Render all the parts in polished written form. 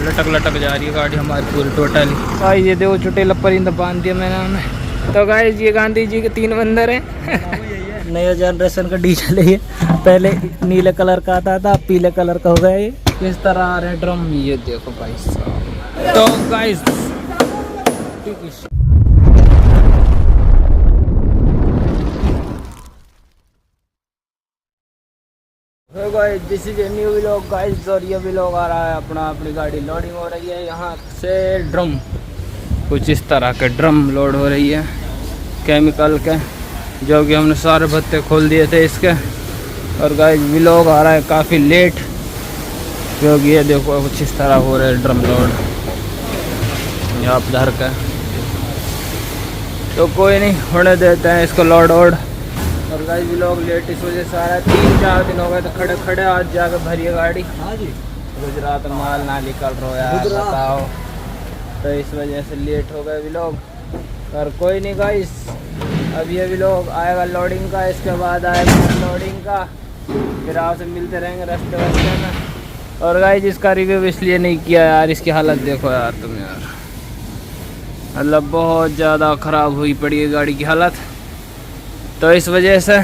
लटक लटक जा रही है गाड़ी हमारी पूरी टोटली। गाइस ये देखो चुटेला परिंदा बांध दिया मैंने उन्हें। तो गाइस ये गांधी जी के 3 बंदर हैं। नया जनरेशन का डीजल है ये, पहले नीले कलर का आता था, अब पीले कलर का हो गया ये। किस तरह आ रहे ड्रम, ये देखो भाई साहब। तो guys this is a new vlog guys, और ये व्लॉग आ रहा है अपनी गाड़ी लोडिंग हो रही है यहाँ से ड्रम, कुछ इस तरह के ड्रम लोड हो रही है केमिकल के, जो कि हमने सारे भत्ते खोल दिए थे इसके। और गाइस व्लॉग आ रहा है काफ़ी लेट, क्योंकि ये देखो कुछ इस तरह हो रहा है ड्रम लोड यहाँ पर धर के। तो कोई नहीं, होने देते हैं इसको लोड वोड। और गाइस व्लॉग लेट इस वजह से आ रहा है, 3-4 दिन हो गए तो खड़े खड़े, आज जाकर भरिए गाड़ी। हाँ जी, गुजरात माल ना निकल रहा यार, बताओ। तो इस वजह से लेट हो गए व्लॉग। और कोई नहीं गाइस, अब ये व्लॉग आएगा लोडिंग का, इसके बाद आएगा लोडिंग का, फिर आपसे मिलते रहेंगे रास्ते वास्ते में। और गाइस इसका रिव्यू इसलिए नहीं किया यार, इसकी हालत देखो यार तुम यार, मतलब बहुत ज़्यादा ख़राब हुई पड़ी है गाड़ी की हालत। तो इस वजह से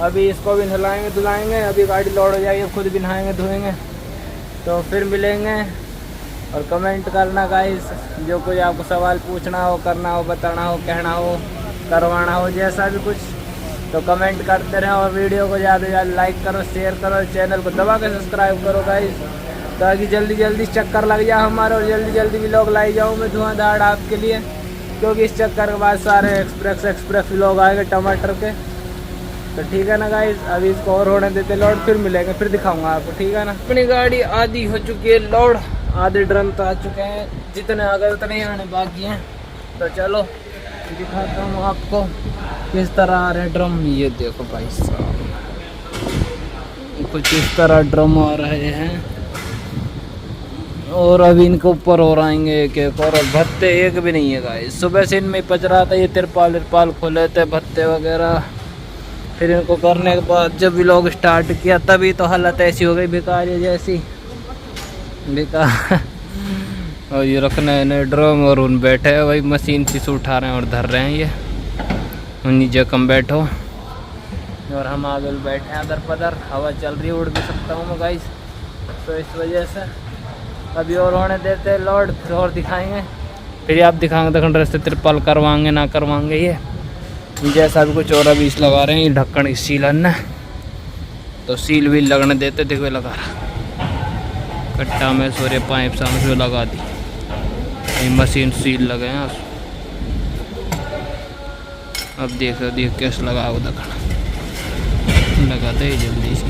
अभी इसको भी नहलाएंगे धुलाएंगे, अभी गाड़ी लोड हो जाएगी, खुद भी नहाएंगे धोएंगे। तो फिर मिलेंगे। और कमेंट करना गाइस, जो कोई आपको सवाल पूछना हो, करना हो, बताना हो, कहना हो, करवाना हो, जैसा भी कुछ, तो कमेंट करते रहें। और वीडियो को ज़्यादा से ज़्यादा लाइक करो, शेयर करो, चैनल को दबा के सब्सक्राइब करो गाइस, ताकि जल्दी जल्दी चक्कर लग जाए हमारे, और जल्दी जल्दी व्लॉग लाई जाऊँ मैं धुआंधार आपके लिए। क्योंकि इस चक्कर के बाद सारे एक्सप्रेस व्लॉग आएंगे टमाटर के। तो ठीक है ना गाइस, अभी इसको और होने देते लोड, फिर मिलेंगे, फिर दिखाऊंगा आपको, ठीक है ना। अपनी गाड़ी आधी हो चुकी है लोड, आधे ड्रम तो आ चुके हैं, जितने आ गए उतने ही आने बाकी हैं। तो चलो दिखाता हूँ आपको किस तरह आ रहे ड्रम, ये देखो भाई साहब, कुछ इस तरह ड्रम आ रहे हैं। और अभी इनके ऊपर और आएंगे एक एक, और भत्ते एक भी नहीं है गाइस। सुबह से इनमें पच रहा था, ये तिरपाल खोले थे भत्ते वगैरह। फिर इनको करने के बाद जब व्लॉग स्टार्ट किया तभी तो हालत ऐसी हो गई बेकार जैसी बेकार। और ये रखने ने ड्रम, और उन बैठे हैं वही मशीन से उठा रहे हैं और धर रहे हैं ये, नीचे कम बैठो। और हम आगे बैठे हैं अदर पदर, हवा चल रही है, उड़ भी सकता हूँ मैं गाइस। तो इस वजह से अभी और होने देते लोड, फिर और दिखाएंगे, फिर आप दिखाएंगे तो रास्ते तिरपाल करवाएंगे ना करवाएंगे ये, जैसा भी कुछ। और अभी इस लगा रहे हैं ये ढक्कन की सील अन्ना, तो सील भी लगने देते, देखो लगा रहा कट्टा में सोरे पाइप सामने से लगा दी, ये मशीन सील लगे हैं। अब देखो कैसे लगा ढक्कन, लगा दे जल्दी से।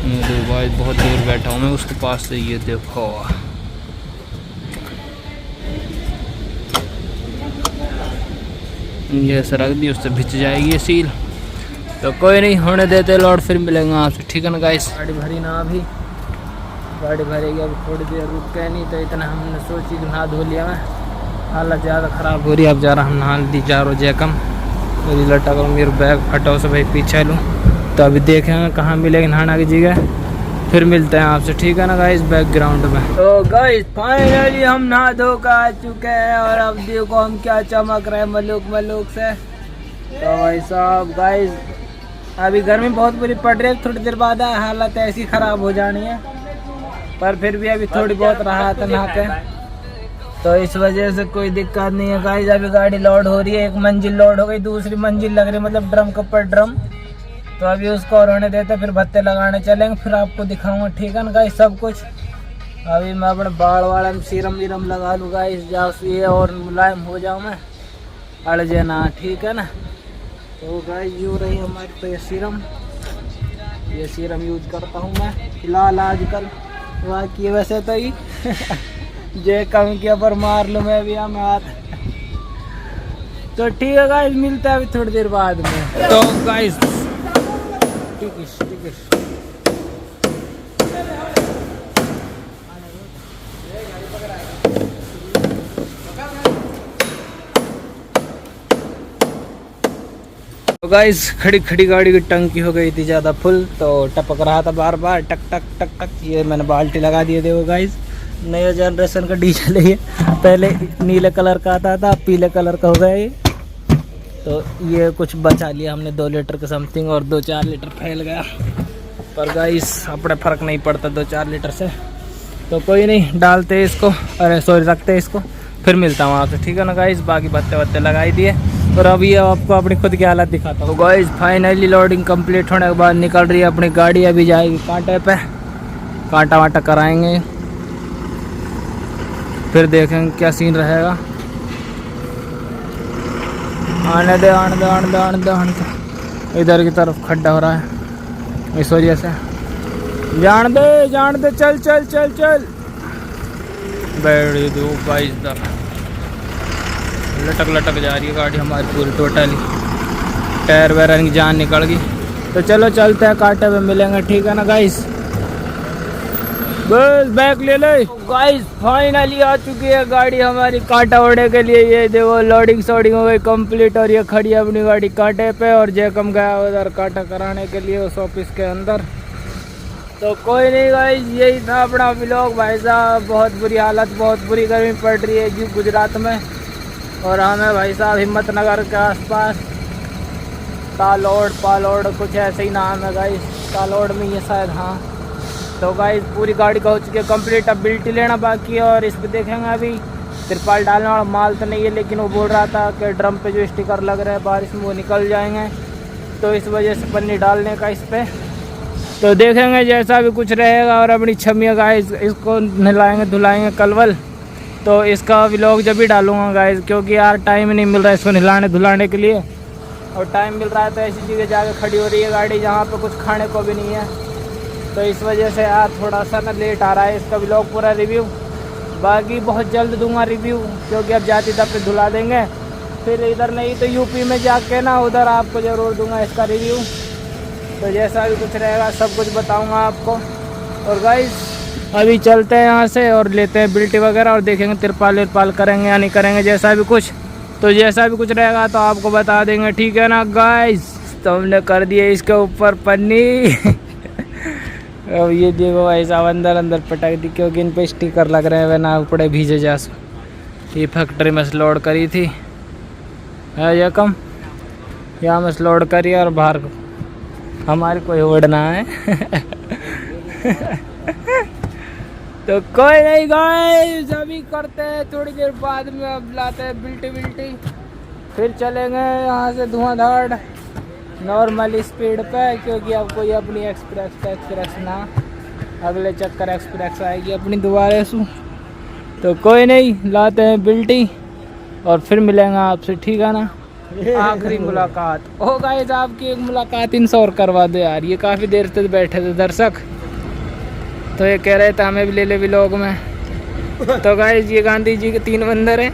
दो भाई बहुत दूर बैठा हूँ मैं उसके पास से, ये देखो जैसे रख दी उससे भिज जाएगी ये सील। तो कोई नहीं, होने देते लोड, फिर मिलेंगे आपसे, ठीक है ना गाइस। गाड़ी भरी ना, अभी गाड़ी भरेगी, अभी थोड़ी देर रुक के, नहीं तो इतना हमने सोची कि नहा धो लिया मैं, हालत ज़्यादा ख़राब हो रही है। अब जा रहा हम नहा दी जा रो जैकम, मेरी लटा करो, मेरे बैग हटाओ से भाई पीछे लूँ। तो अभी देखेंगे कहाँ मिलेगी नहाना की जगह, फिर मिलते हैं आपसे, ठीक है ना गाइस, बैकग्राउंड में। तो गाइस फाइनली हम नहा धो कर आ चुके हैं, और अब देखो हम क्या चमक रहे हैं मलूक से। तो भाई साहब गाइस अभी गर्मी बहुत बुरी पड़ रही है, थोड़ी देर बाद हालत ऐसी ख़राब हो जानी है, पर फिर भी अभी थोड़ी बहुत राहत है नहा के, तो इस वजह से कोई दिक्कत नहीं है गाइस। अभी गाड़ी लोड हो रही है, एक मंजिल लोड हो गई, दूसरी मंजिल लग रही है, मतलब ड्रम के ऊपर ड्रम। तो अभी उसको और होने देते, फिर भत्ते लगाने चलेंगे, फिर आपको दिखाऊंगा, ठीक है ना गाइस सब कुछ। अभी मैं अपने बाल वाला में सीरम वीरम लगा लूँ गाइस, जाओ ये और मुलायम हो जाऊँ मैं, अड़ जाना, ठीक है ना। तो गाइस यूँ रही हमारी तो ये सीरम यूज करता हूँ मैं फिलहाल आजकल, बाकी वैसे तो ही जे कम किया पर मार लूँ मैं भी हम हाथ। तो ठीक है गाइस, मिलते हैं अभी थोड़ी देर बाद में। तो गाइस ठीक है। तो गाइस खड़ी गाड़ी की टंकी हो गई थी ज़्यादा फुल, तो टपक रहा था बार बार टक टक टक टक, ये मैंने बाल्टी लगा दिए देखो गाइस, नया जनरेशन का डीजल है ये। पहले नीले कलर का आता था, अब पीले कलर का हो गया ये। तो ये कुछ बचा लिया हमने 2 लीटर के समथिंग, और 2-4 लीटर फैल गया। पर गाइस अपने फ़र्क नहीं पड़ता 2-4 लीटर से, तो कोई नहीं, डालते हैं इसको, अरे सॉरी रखते हैं इसको, फिर मिलता हूँ आपसे, ठीक है ना गाइस। बाकी बत्ते वत्ते लगाई दिए, और अभी आपको अपनी खुद की हालत दिखाता हूँ। गाइस फाइनली लोडिंग कंप्लीट होने के बाद निकल रही है अपनी गाड़ी, अभी जाएगी कांटे पे, कांटा वाटा कराएंगे, फिर देखेंगे क्या सीन रहेगा। आने दे आने दे आने दे आने दे आने दे, इधर की तरफ खड्डा हो रहा है इस वजह से, जान दे, चल चल चल चल। बैठ दो गाइस, इधर लटक लटक जा रही है गाड़ी हमारी पूरी टोटली, टायर वैर की जान निकल गई। तो चलो चलते हैं, कांटे पे मिलेंगे, ठीक है ना गाइस। बस बैक ले ले गाइस, फाइनली आ चुकी है गाड़ी हमारी कांटा उड़ने के लिए। ये देखो लोडिंग शोडिंग हो गई कंप्लीट, और ये खड़ी है अपनी गाड़ी कांटे पे, और जैकम गया उधर कांटा कराने के लिए उस ऑफिस के अंदर। तो कोई नहीं गाइस, यही था अपना व्लॉग भाई साहब। बहुत बुरी हालत, बहुत बुरी गर्मी पड़ रही है जी गुजरात में, और हमें भाई साहब हिम्मतनगर के आसपास पालोड़ कुछ ऐसे ही नाम है गाइस, तालोड़ में ये शायद, हाँ। तो गाइस पूरी गाड़ी का हो चुकी है कंप्लीट, अब बिल्टी लेना बाकी है, और इस पर देखेंगे अभी तिरपाल डालने वाला माल तो नहीं है, लेकिन वो बोल रहा था कि ड्रम पे जो स्टिकर लग रहे हैं बारिश में वो निकल जाएंगे, तो इस वजह से पन्नी डालने का इस पर। तो देखेंगे जैसा भी कुछ रहेगा। और अपनी छमिया गाइस इसको नहलाएंगे धुलाएंगे कलवल, तो इसका व्लॉग जब भी डालूंगा गाइस, क्योंकि यार टाइम नहीं मिल रहा है इसको नहलाने धुलाने के लिए, और टाइम मिल रहा है तो ऐसी जगह जाके खड़ी हो रही है गाड़ी जहाँ पे कुछ खाने को भी नहीं है, तो इस वजह से यार थोड़ा सा ना लेट आ रहा है इसका व्लॉग पूरा रिव्यू। बाकी बहुत जल्द दूंगा रिव्यू, क्योंकि अब जाती तब पे धुला देंगे, फिर इधर नहीं तो यूपी में जाके ना उधर आपको ज़रूर दूंगा इसका रिव्यू। तो जैसा भी कुछ रहेगा सब कुछ बताऊंगा आपको। और गाइस अभी चलते हैं यहाँ से और लेते हैं बिल्टी वगैरह, और देखेंगे तिरपाल विरपाल करेंगे या नहीं करेंगे, जैसा भी कुछ, तो जैसा भी कुछ रहेगा तो आपको बता देंगे, ठीक है ना गाइस। तो हमने कर दिए इसके ऊपर पन्नी अब ये देखो भाई साहब अंदर पटक दी, क्योंकि इन पे स्टिकर लग रहे हैं, वरना ऊपर भीजे जा। ये फैक्ट्री में से लोड करी थी है ये कम, यहाँ में से लोड करी और बाहर हमारे कोई उड़ना है तो कोई नहीं गाइस, अभी करते हैं थोड़ी देर बाद में, अब लाते हैं बिल्टी, फिर चलेंगे यहाँ से धुआंधार नॉर्मल स्पीड पे, क्योंकि अब कोई अपनी एक्सप्रेस ना, अगले चक्कर एक्सप्रेस आएगी अपनी दोबारा से। तो कोई नहीं, लाते हैं बिल्टी और फिर मिलेंगे आपसे, ठीक है ना। आखिरी मुलाकात ओ गाइस, आपकी एक मुलाकात इनसे और करवा दो यार, ये काफ़ी देर से बैठे थे दर्शक, तो ये कह रहे थे हमें भी ले ले व्लॉग में। तो गाइस ये गांधी जी के 3 मंदिर हैं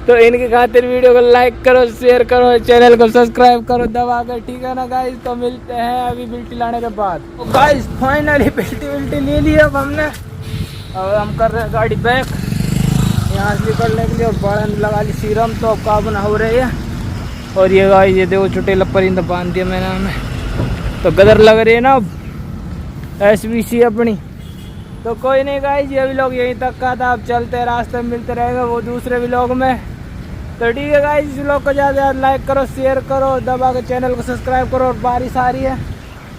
तो इनकी खातिर वीडियो को लाइक करो, शेयर करो, चैनल को सब्सक्राइब करो दबा कर, ठीक है ना गाइस। तो मिलते हैं अभी बिल्टी लाने के बाद। तो गाइस फाइनली बिल्टी ले ली अब हमने, अब हम कर रहे हैं गाड़ी बैक यहाँ से निकलने के लिए, और बड़न लगा ली सीरम, तो अब काबन हो रही है। और ये गाइस ये देखो चुटेला परिंदा बांध दिया मैंने हमें, तो गदर लग रही है ना अब SBC अपनी। तो कोई नहीं गाइस, ये व्लॉग यहीं तक का था, अब चलते रास्ते में मिलते रहेगा वो दूसरे व्लॉग में। तो ठीक है गाइस, इस व्लॉग को ज़्यादा लाइक करो, शेयर करो, दबा के चैनल को सब्सक्राइब करो। और बारिश आ रही है,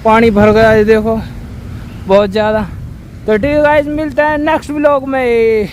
पानी भर गया है देखो बहुत ज़्यादा। तो ठीक है गाइस, मिलते हैं नेक्स्ट व्लॉग में।